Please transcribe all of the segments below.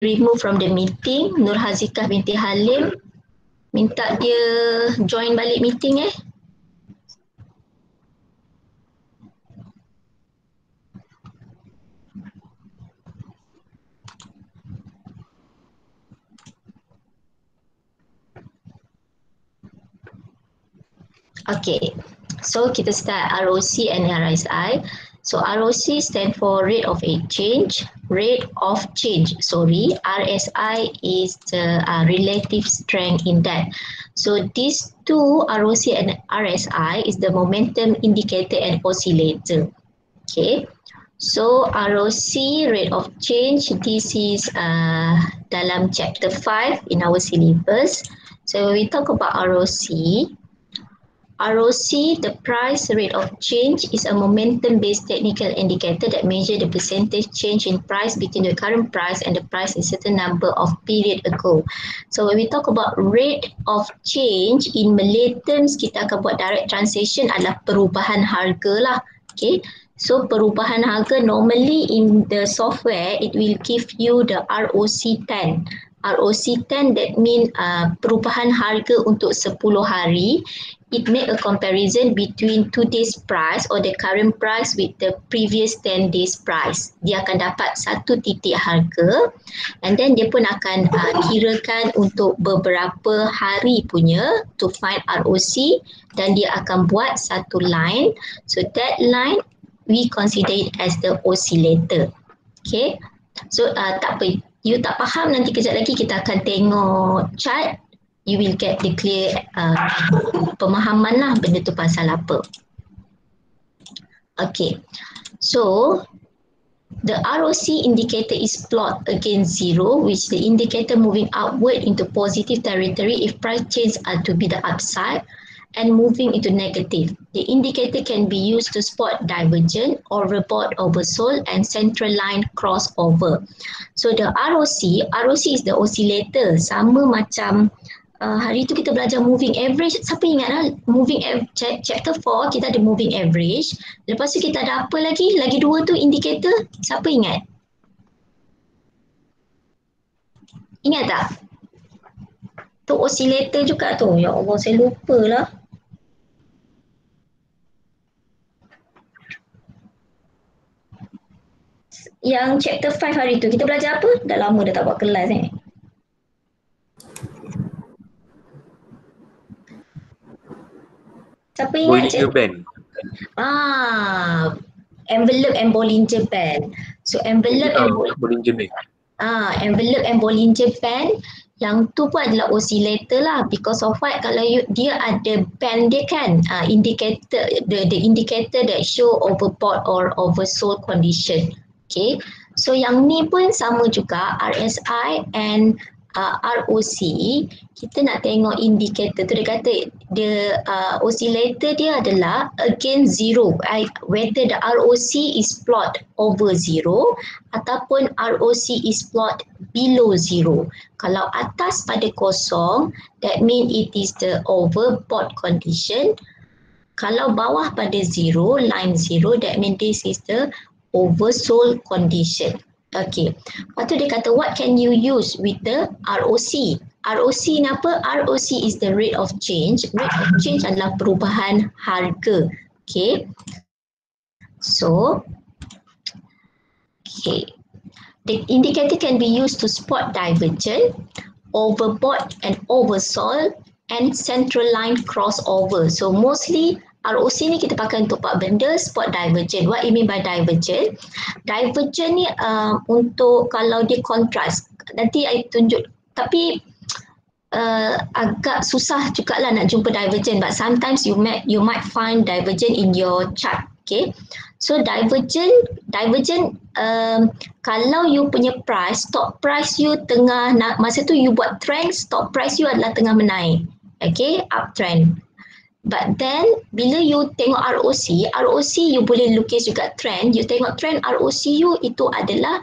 remove from the meeting. Nur Hazikah binti Halim minta dia join balik meeting Okay, so kita start ROC and RSI. So ROC stand for rate of change. RSI is the relative strength index. So these two, ROC and RSI, is the momentum indicator and oscillator. Okay, so ROC, rate of change, this is dalam chapter 5 in our syllabus. So when we talk about ROC, the price rate of change, is a momentum-based technical indicator that measures the percentage change in price between the current price and the price a certain number of period ago. So when we talk about rate of change, in Malay terms, kita akan buat direct translation adalah perubahan harga lah. Okay. So perubahan harga, normally in the software, it will give you the ROC10. ROC10, that means perubahan harga untuk 10 hari. It make a comparison between today's price or the current price with the previous 10 days price. Dia akan dapat satu titik harga, and then dia pun akan kirakan untuk beberapa hari punya to find ROC, dan dia akan buat satu line. So that line we consider it as the oscillator. Okay, so tak apa, you tak faham, nanti kejap lagi kita akan tengok chart, you will get the clear pemahaman lah benda tu pasal apa. Okay, so the ROC indicator is plot against zero, which the indicator moving upward into positive territory if price change are to be the upside, and moving into negative. The indicator can be used to spot divergent, overbought, oversold, and central line crossover. So the ROC is the oscillator, sama macam hari tu kita belajar moving average. Siapa ingat lah, chapter 4 kita ada moving average. Lepas tu kita ada apa lagi? Lagi dua tu indicator. Siapa ingat? Ingat tak? Tu oscillator juga tu. Ya Allah, saya lupa lah. Yang chapter 5 hari tu kita belajar apa? Dah lama dah tak buat kelas Siapa ingat? Bollinger Band. Envelope and Bollinger Band. So envelope and Bollinger Band. Envelope and Bollinger Band, yang tu pun adalah oscillator lah, because of what? Kalau dia ada band dia kan, indicator, the indicator that show overbought or oversold condition. Okay, so yang ni pun sama juga, RSI and ROC, kita nak tengok indikator tu. Dia kata the oscillator dia adalah against zero, whether the ROC is plot over zero ataupun ROC is plot below zero. Kalau atas pada kosong, that means it is the overbought condition. Kalau bawah pada zero, line zero, that means this is the oversold condition. Okay, lepas tu dia kata what can you use with the ROC? ROC ni apa? ROC is the rate of change. Rate of change adalah perubahan harga. Okay, so the indicator can be used to spot divergent, overbought and oversold, and central line crossover. So mostly ROC ni kita pakai untuk empat benda. Spot divergent. What you mean by divergent? Divergent ni untuk kalau dia kontras. Nanti I tunjuk. Tapi agak susah juga lah nak jumpa divergent. But sometimes you might find divergent in your chart. Okay. So divergent kalau you punya price, stop price you tengah masa tu you buat trend, stop price you adalah tengah menaik. Okay, uptrend. But then bila you tengok ROC you boleh lukis juga trend. You tengok trend ROC you itu adalah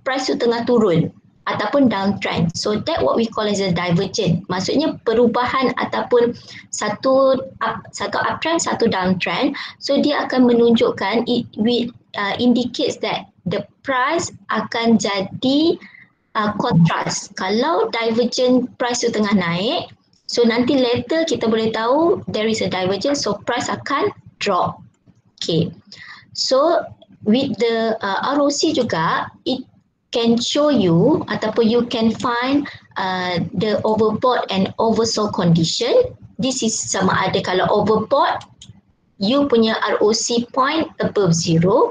price you tengah turun ataupun downtrend. So that what we call as a divergent. Maksudnya perubahan ataupun satu uptrend, satu downtrend. So dia akan menunjukkan, it indicates that the price akan jadi kontras. Kalau divergent price tu tengah naik, so nanti later kita boleh tahu there is a divergence, so price akan drop. Okay. So with the ROC juga, it can show you ataupun you can find the overbought and oversold condition. This is sama ada kalau overbought, you punya ROC point above zero.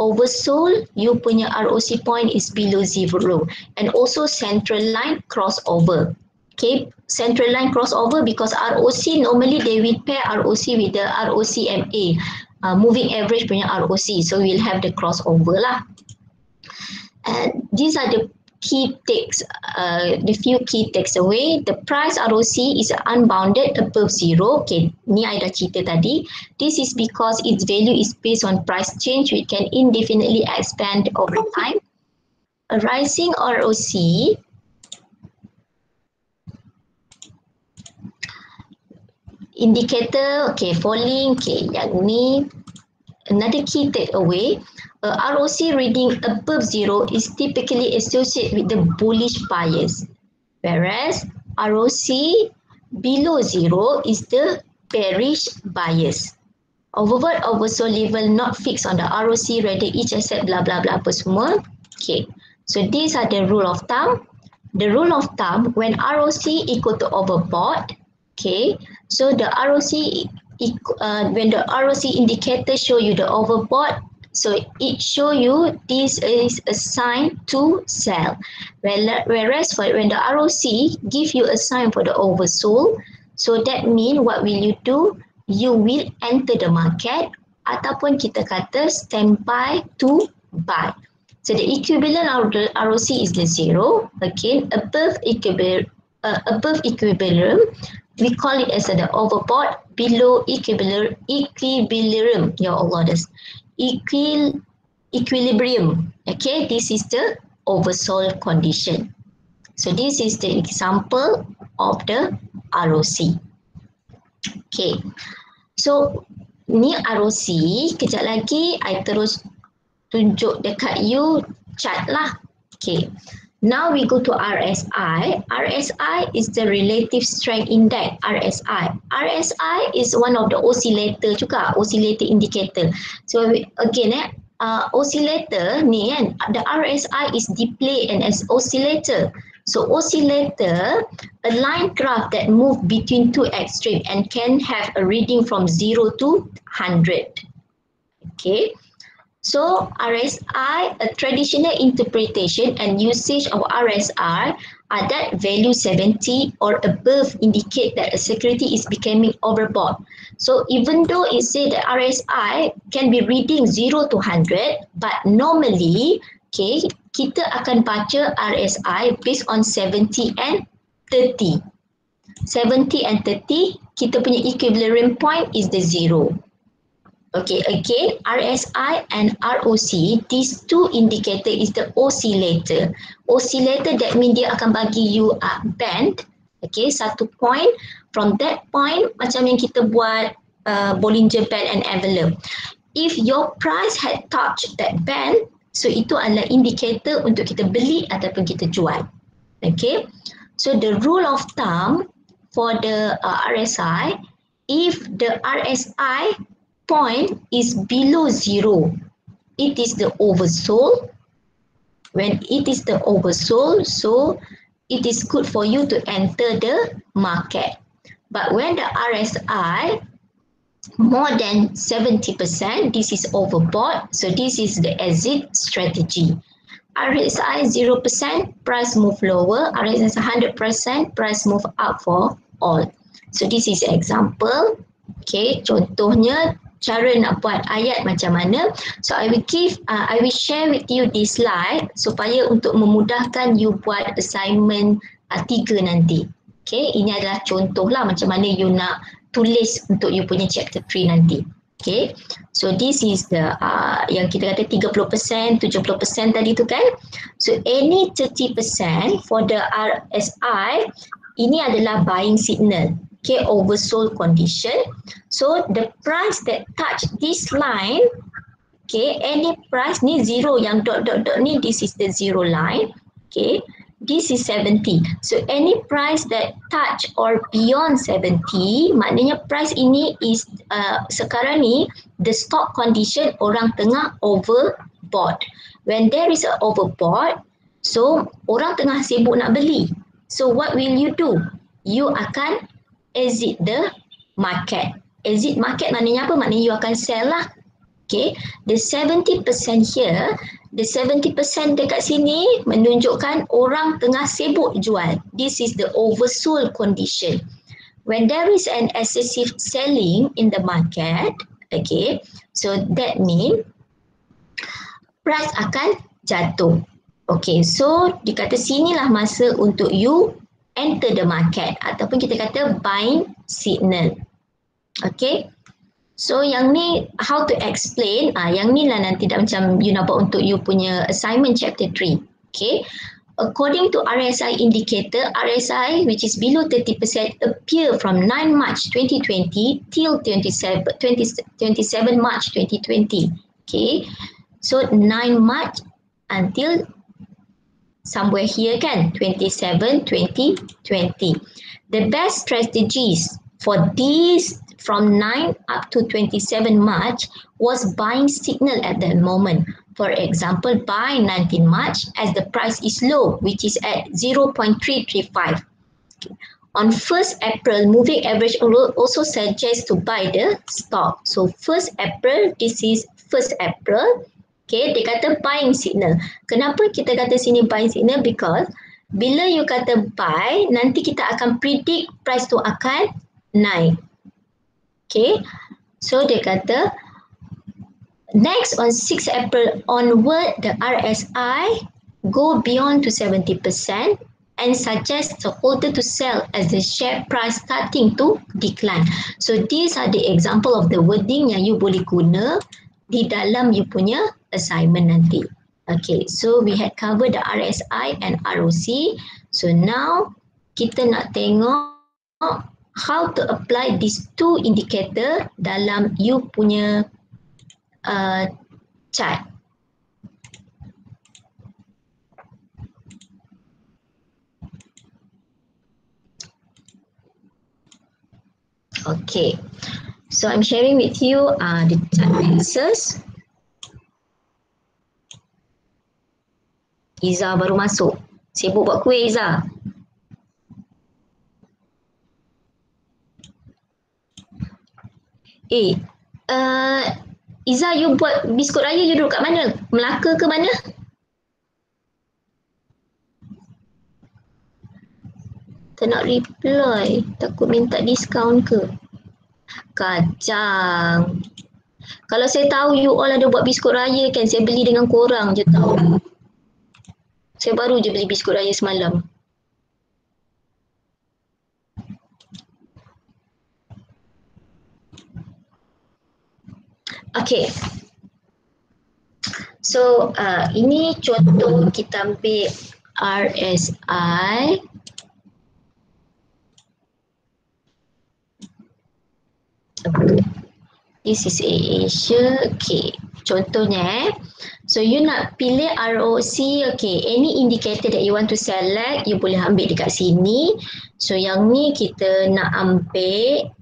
Oversold, you punya ROC point is below zero. And also central line crossover. Okay, central line crossover because ROC normally they will pair ROC with the ROCMA, moving average punya ROC. So we'll have the crossover lah. And these are the key takes, the few key takes away. The price ROC is unbounded above zero. Okay, ni I dah cerita tadi. This is because its value is based on price change which can indefinitely expand over time. A rising ROC indicator, okay, falling, okay, yang ni another key takeaway. ROC reading above zero is typically associated with the bullish bias, whereas ROC below zero is the bearish bias. Overbought, oversold level not fixed on the ROC, rather each asset blah blah blah apa semua. Okay, so these are the rule of thumb. The rule of thumb when ROC equal to overbought, okay, so the ROC when the ROC indicator show you the overbought, so it show you this is a sign to sell. Whereas for when the ROC give you a sign for the oversold, so that mean what will you do? You will enter the market ataupun kita kata standby to buy. So the equivalent of the ROC is the zero. Again, above equilibrium, we call it as the overbought. Below equilibrium. Ya Allah, das equilibrium. Okay, this is the oversold condition. So this is the example of the ROC. Okay, so ni ROC. Kejap lagi I terus tunjuk dekat you chart lah. Okay, now we go to RSI. RSI is the relative strength index. RSI is one of the oscillator juga, oscillator indicator. So again oscillator ni kan, the RSI is displayed as oscillator. So oscillator, a line graph that move between two extreme and can have a reading from 0 to 100. Okay. So RSI, a traditional interpretation and usage of RSI are that value 70 or above indicate that a security is becoming overbought. So even though it say that RSI can be reading 0 to 100, but normally, okay, kita akan baca RSI based on 70 and 30. 70 and 30, kita punya equilibrium point is the 0. Okay, again, RSI and ROC, these two indicator is the oscillator. Oscillator, that means dia akan bagi you band, okay, satu point. From that point, macam yang kita buat Bollinger Band and envelope. If your price had touched that band, so itu adalah indicator untuk kita beli ataupun kita jual. Okay, so the rule of thumb for the RSI, if the RSI point is below zero, it is the oversold. When it is the oversold, so it is good for you to enter the market. But when the RSI more than 70%, this is overbought, so this is the exit strategy. RSI 0%, price move lower. RSI 100%, price move up for all. So this is example. Okay, contohnya cara nak buat ayat macam mana. So I will share with you this slide supaya untuk memudahkan you buat assignment 3 nanti. Okay, ini adalah contoh lah macam mana you nak tulis untuk you punya chapter 3 nanti. Okay, so this is the yang kita kata 30%, 70% tadi tu kan. So any 30% for the RSI, ini adalah buying signal. Okay, oversold condition. So the price that touch this line, okay, any price ni zero, yang dot dot dot ni, this is the zero line. Okay, this is 70. So any price that touch or beyond 70, maknanya price ini is sekarang ni the stock condition orang tengah overbought. When there is a overbought, so orang tengah sibuk nak beli. So what will you do? You akan exit the market. Exit market maknanya apa? Maknanya you akan sell lah. Okay, the 70% here, the 70% dekat sini menunjukkan orang tengah sibuk jual. This is the oversold condition. When there is an excessive selling in the market, okay, so that means price akan jatuh. Okay, so dikata sinilah masa untuk you enter the market ataupun kita kata buying signal. Okay. So yang ni how to explain, yang ni lah nanti dah macam you nampak untuk you punya assignment chapter 3. Okay. According to RSI indicator, RSI which is below 30% appear from 9 March 2020 till 27 March 2020. Okay. So 9 March until somewhere here kan, 27 2020. The best strategies for these from 9 up to 27 March was buying signal at that moment. For example, buy 19 March as the price is low, which is at 0.335. Okay. On 1st April, moving average also suggests to buy the stock. So 1st April, this is 1st April. Okay, dia kata buying signal. Kenapa kita kata sini buying signal? Because bila you kata buy, nanti kita akan predict price tu akan naik. Okay, so dia kata next on 6 April onward, the RSI go beyond to 70% and suggest the holder to sell as the share price starting to decline. So these are the example of the wording yang you boleh guna di dalam you punya assignment nanti. Okay, so we had covered the RSI and ROC. So now kita nak tengok how to apply these two indicator dalam you punya chart. Okay, so I'm sharing with you the chart answers. Iza baru masuk. Sibuk buat kuih Iza. Iza, you buat biskut raya you duduk kat mana? Melaka ke mana? Tak nak reply. Takut minta diskaun ke? Kacang. Kalau saya tahu you all ada buat biskut raya kan, saya beli dengan korang je tahu. Saya baru je beli biskut raya semalam. Okay. So ini contoh kita ambil RSI. This is Asia. Okay. Contohnya so you nak pilih ROC. Okay. Any indicator that you want to select, you boleh ambil dekat sini. So yang ni kita nak ambil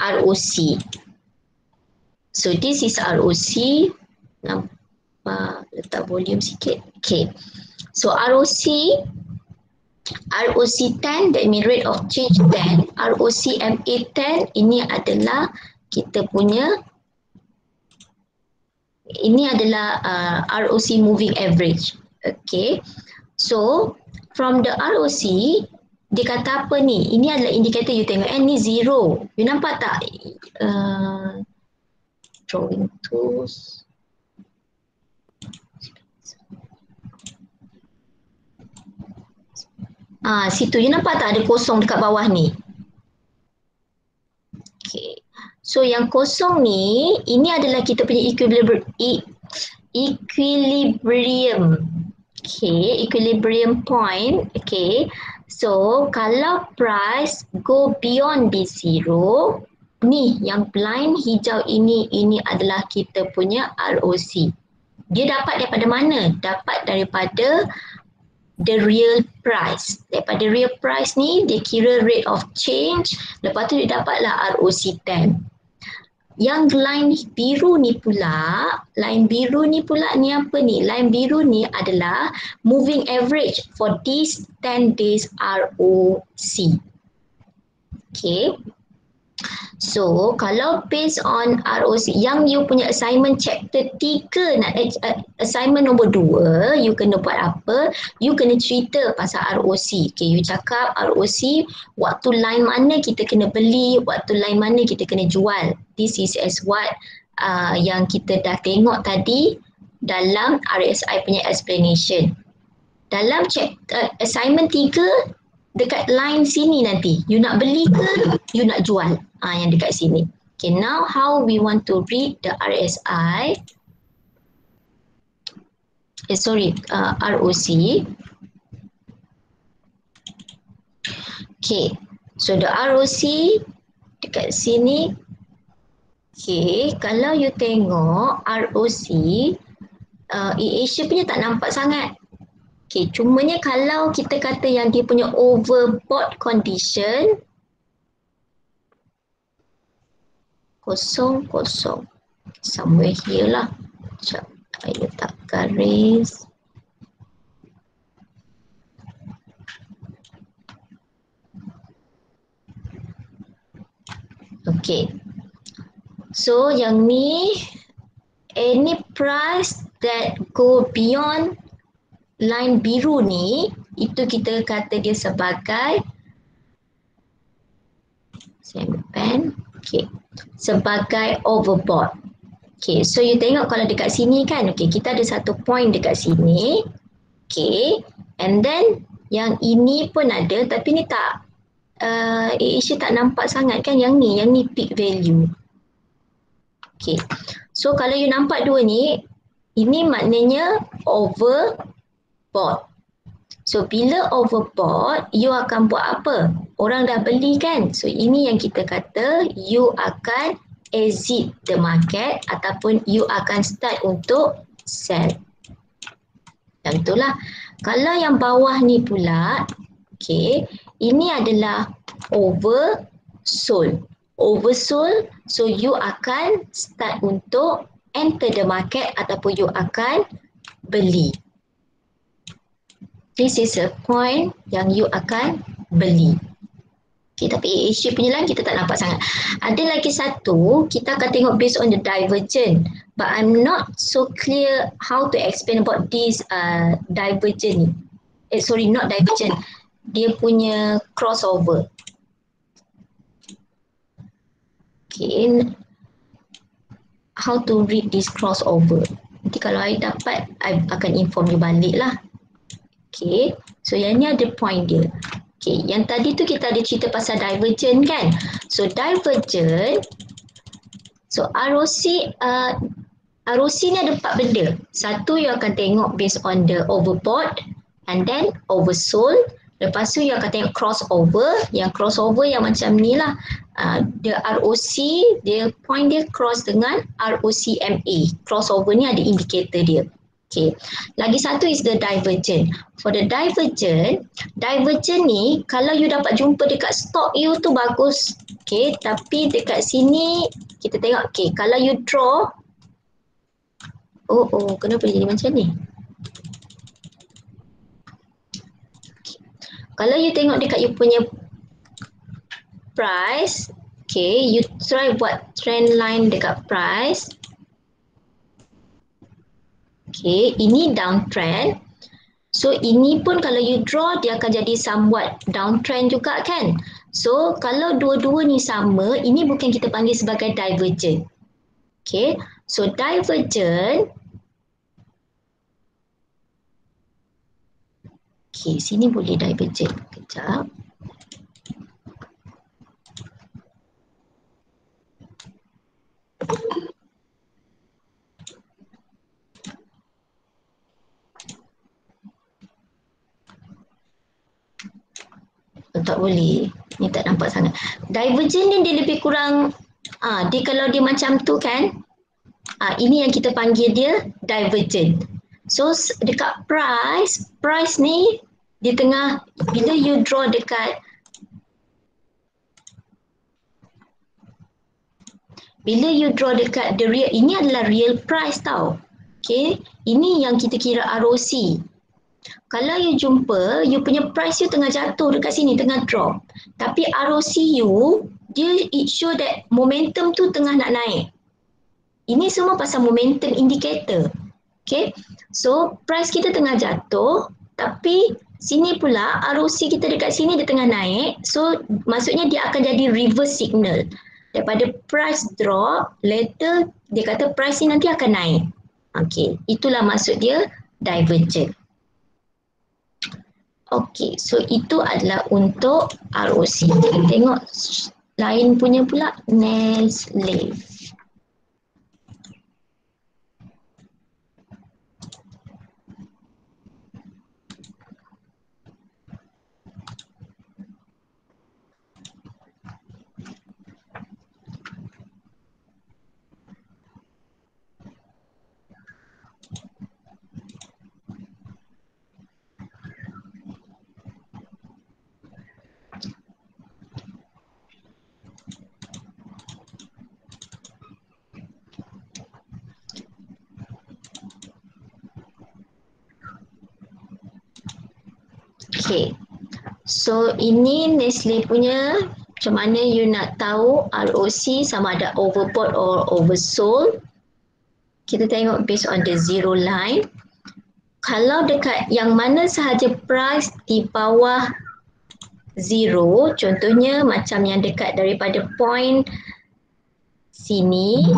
ROC. So this is ROC. Nampak, letak volume sikit. Okay. So ROC 10, that means rate of change 10. ROC MA 10, ini adalah kita punya, ini adalah ROC moving average. Okay. So from the ROC, dia kata apa ni? Ini adalah indikator you tengok. Ni zero. You nampak tak? Drawing tools. Situ. You nampak tak ada kosong dekat bawah ni? Okay. So yang kosong ni, ini adalah kita punya equilibrium. Okay. Equilibrium point. Okay. So, kalau price go beyond the zero, ni yang line hijau ini adalah kita punya ROC. Dia dapat daripada mana? Dapat daripada the real price. Daripada real price ni, dia kira rate of change. Lepas tu dia dapatlah ROC temp. Yang line biru ni pula, ni apa ni? Line biru ni adalah moving average for these 10 days ROC. Okay. So, kalau based on ROC, yang you punya assignment chapter 3, assignment nombor 2, you kena buat apa? You kena cerita pasal ROC. Okay, you cakap ROC, waktu line mana kita kena beli, waktu line mana kita kena jual. This is as what yang kita dah tengok tadi dalam RSI punya explanation. Dalam assignment 3, dekat line sini nanti, you nak beli ke, you nak jual? Yang dekat sini. Okay, now how we want to read the RSI. ROC. Okay, so the ROC dekat sini. Okay, kalau you tengok ROC, Asia punya tak nampak sangat. Okay, cumanya kalau kita kata yang dia punya overbought condition, kosong, somewhere here lah. Sekejap, saya letak garis. Okay, so yang ni, any price that go beyond line biru ni, itu kita kata dia sebagai, saya ambil pen. Okay, sebagai overbought. Okay, so you tengok kalau dekat sini kan, okay, kita ada satu point dekat sini. Okay, and then yang ini pun ada, tapi ni tak, Asia tak nampak sangat kan yang ni peak value. Okay, so kalau you nampak dua ni, ini maknanya overbought. So bila overbought, you akan buat apa? Orang dah beli kan? So ini yang kita kata, you akan exit the market ataupun you akan start untuk sell. Dan itulah. Kalau yang bawah ni pula, okay, ini adalah oversold. Oversold, so you akan start untuk enter the market ataupun you akan beli. This is a point yang you akan beli. Okay, tapi Asia punya line kita tak nampak sangat. Ada lagi satu, kita akan tengok based on the divergent. But I'm not so clear how to explain about this divergent. Sorry, not divergent. Dia punya crossover. Okay, how to read this crossover. Nanti kalau I dapat, I akan inform you balik lah. Okay, so yang ni ada point dia. Okay, yang tadi tu kita ada cerita pasal divergent kan. So divergent, so ROC ni ada 4 benda. Satu you akan tengok based on the overbought and then oversold. Lepas tu you akan tengok crossover. Yang crossover yang macam ni lah. The ROC, dia point dia cross dengan ROCMA. Crossover ni ada indikator dia. Okay, lagi satu is the divergent. For the divergent ni kalau you dapat jumpa dekat stock you tu bagus. Okay, tapi dekat sini kita tengok, okay, kalau you draw, kenapa jadi macam ni? Okay. Kalau you tengok dekat you punya price, okay, you try buat trend line dekat price. Okay, ini downtrend. So ini pun kalau you draw, dia akan jadi somewhat downtrend juga kan. So kalau dua-dua ni sama, ini bukan kita panggil sebagai divergent. Okay, so divergent. Okay, sini boleh divergent. Kejap. Tak boleh. Ni tak nampak sangat. Divergent ni dia lebih kurang, dia kalau dia macam tu kan, Ini yang kita panggil dia divergent. So dekat price ni di tengah, bila you draw dekat the real, ini adalah real price tau. Okay, ini yang kita kira ROC. Kalau you jumpa, you punya price you tengah jatuh dekat sini, tengah drop. Tapi ROC you, it show that momentum tu tengah nak naik. Ini semua pasal momentum indicator. Okay, so price kita tengah jatuh, tapi sini pula ROC kita dekat sini dia tengah naik. So maksudnya dia akan jadi reverse signal. Daripada price drop, later dia kata price ni nanti akan naik. Okay, itulah maksud dia divergent. Okay, so itu adalah untuk ROC. Kita tengok lain punya pula, Nestle. Okay, so ini Nestle punya, macam mana you nak tahu ROC sama ada overbought or oversold. Kita tengok based on the zero line. Kalau dekat yang mana sahaja price di bawah zero, contohnya macam yang dekat daripada point sini,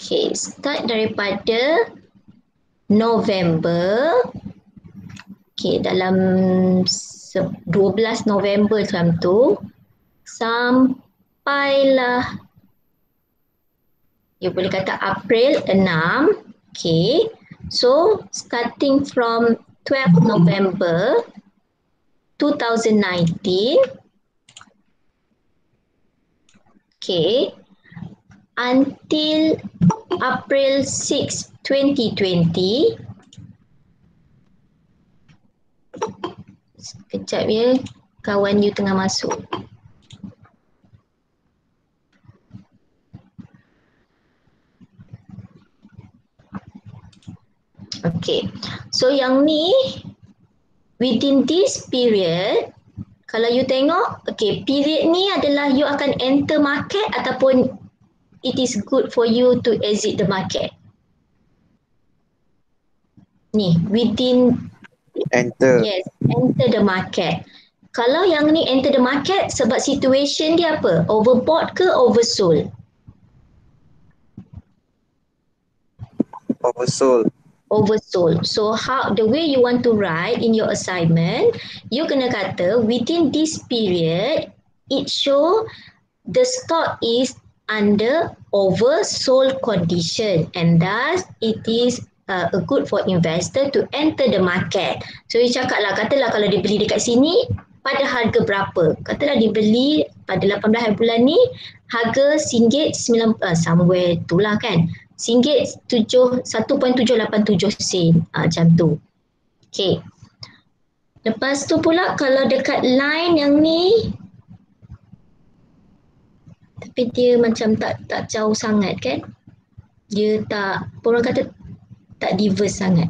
okay, start daripada November, okay, dalam 12 November macam tu, sampailah, you boleh kata April 6, okay, so starting from 12 November 2019, okay, until April 6, 2020. Sekejap ya, kawan you tengah masuk. Okay, so yang ni within this period, kalau you tengok, okay, period ni adalah you akan enter market ataupun it is good for you to exit the market. Ni, within, enter. yes, enter the market. Kalau yang ni enter the market sebab situation dia apa? Overbought ke oversold? Oversold. Oversold. So how the way you want to write in your assignment, you kena kata within this period, it show the stock is under oversold condition and thus it is a good for investor to enter the market. So you cakap lah, katalah kalau dia beli dekat sini pada harga berapa? Katalah dia beli pada 18 hari bulan ni harga RM1.9 somewhere tu lah kan. RM1.787 sen, macam tu. Okay. Lepas tu pula kalau dekat line yang ni, tapi dia macam tak jauh sangat kan. Dia tak, orang kata tak diverse sangat.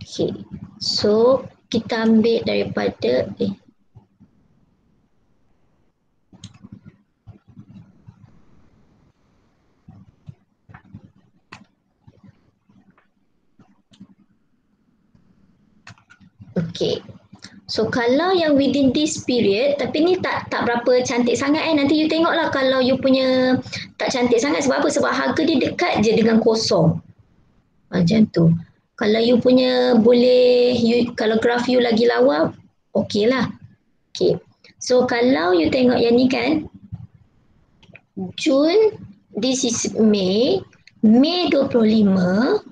Okay. So kita ambil daripada okay. So kalau yang within this period, tapi ni tak berapa cantik sangat nanti you tengoklah kalau you punya tak cantik sangat sebab apa? Sebab harga dia dekat je dengan kosong. Macam tu. Kalau you punya boleh, kalau graf you lagi lawa, okey lah. Okay. So kalau you tengok yang ni kan, Jun, this is May, May 25,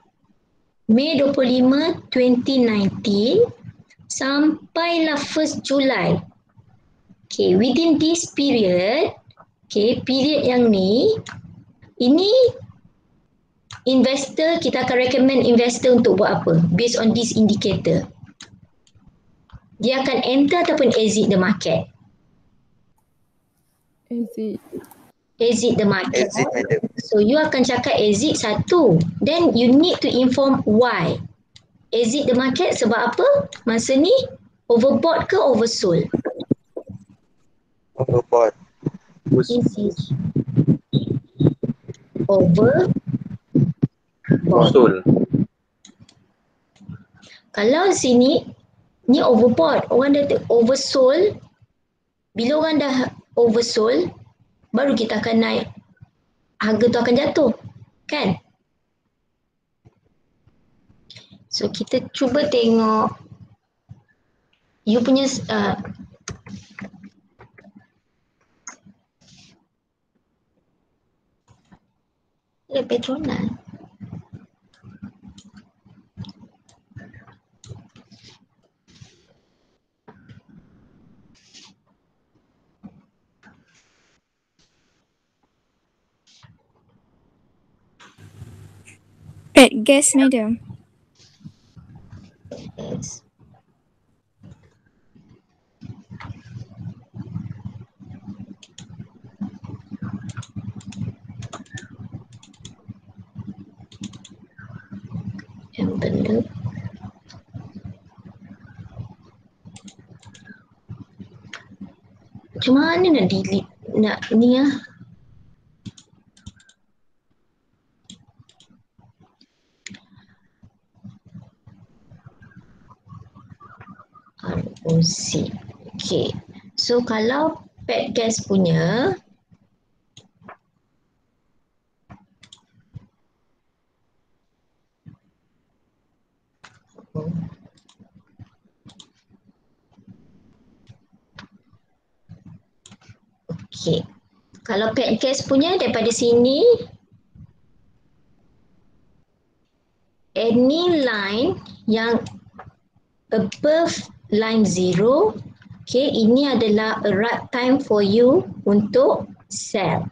Mei 25, 2019 sampailah 1st Julai. Okay, within this period, okay, period yang ni, ini investor, kita akan recommend investor untuk buat apa? Based on this indicator. Dia akan enter ataupun exit the market? Exit. Exit the market. Exit, madam. So you akan cakap exit satu. Then you need to inform why. Exit the market sebab apa? Masa ni overbought ke oversold? Overbought. Exit. Overbought. Oversold. Kalau sini ni overbought, orang dah oversold. Bila orang dah oversold, baru kita akan naik, harga tu akan jatuh, kan? So kita cuba tengok you punya Petronas. Guess, madam. Yes. Envelope. Macam mana nak delete, nak ni ah? ROC. Okay. So kalau pet gas punya, okay. Kalau pet gas punya daripada sini, any line yang above line 0, okay, ini adalah a right time for you untuk sell.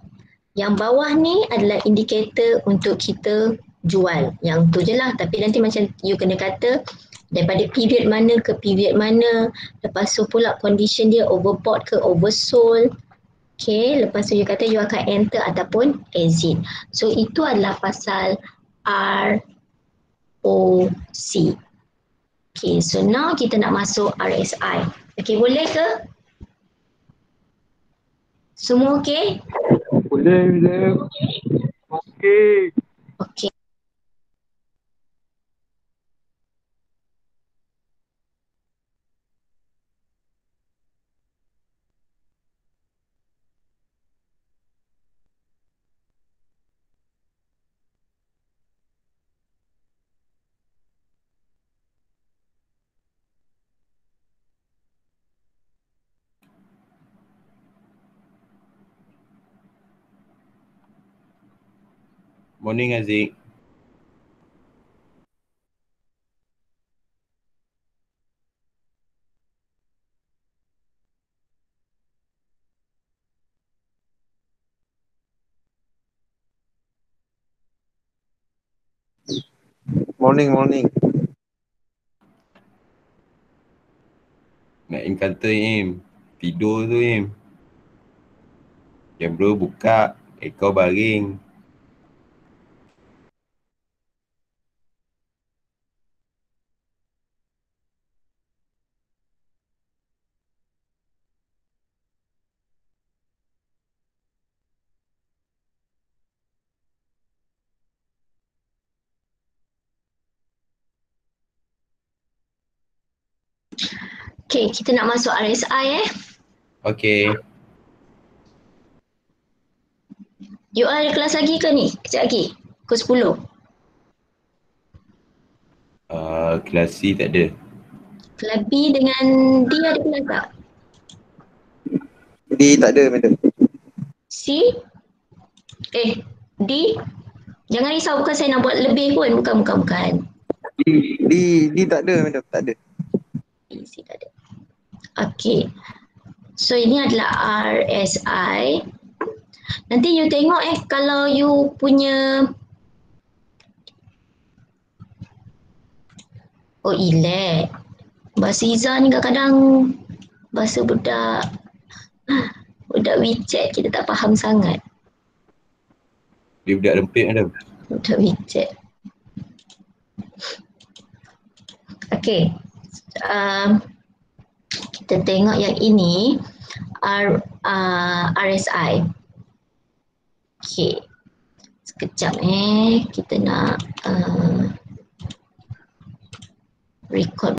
Yang bawah ni adalah indikator untuk kita jual. Yang tu je lah. Tapi nanti macam you kena kata daripada period mana ke period mana. Lepas tu pula condition dia overbought ke oversold. Okay, lepas tu you kata you akan enter ataupun exit. So itu adalah pasal ROC. Okay, so now kita nak masuk RSI. Okay, boleh ke? Semua okay? Boleh, madam. Okay. Okay. Morning, Aziz. Morning. Nak Im kata Im. Tidur tu Im. Jam 2 buka. Kau baring. Okay, kita nak masuk RSI Okay. You all ada kelas lagi ke ni? Kejap lagi. Pukul 10. Kelas C tak ada. Kelas B dengan D ada kelas tak? D tak ada, madam. C? D. Jangan risau, bukan saya nak buat lebih pun. Bukan. Di tak ada madam, tak ada. Easy tak ada. Okay. So ini adalah RSI. Nanti you tengok kalau you punya elek. Bahasa Izzah ni kadang-kadang bahasa budak WeChat kita tak faham sangat. Dia budak rempit madam. Budak WeChat. Okay. Kita tengok yang ini RSI. Okay. Sekejap kita nak record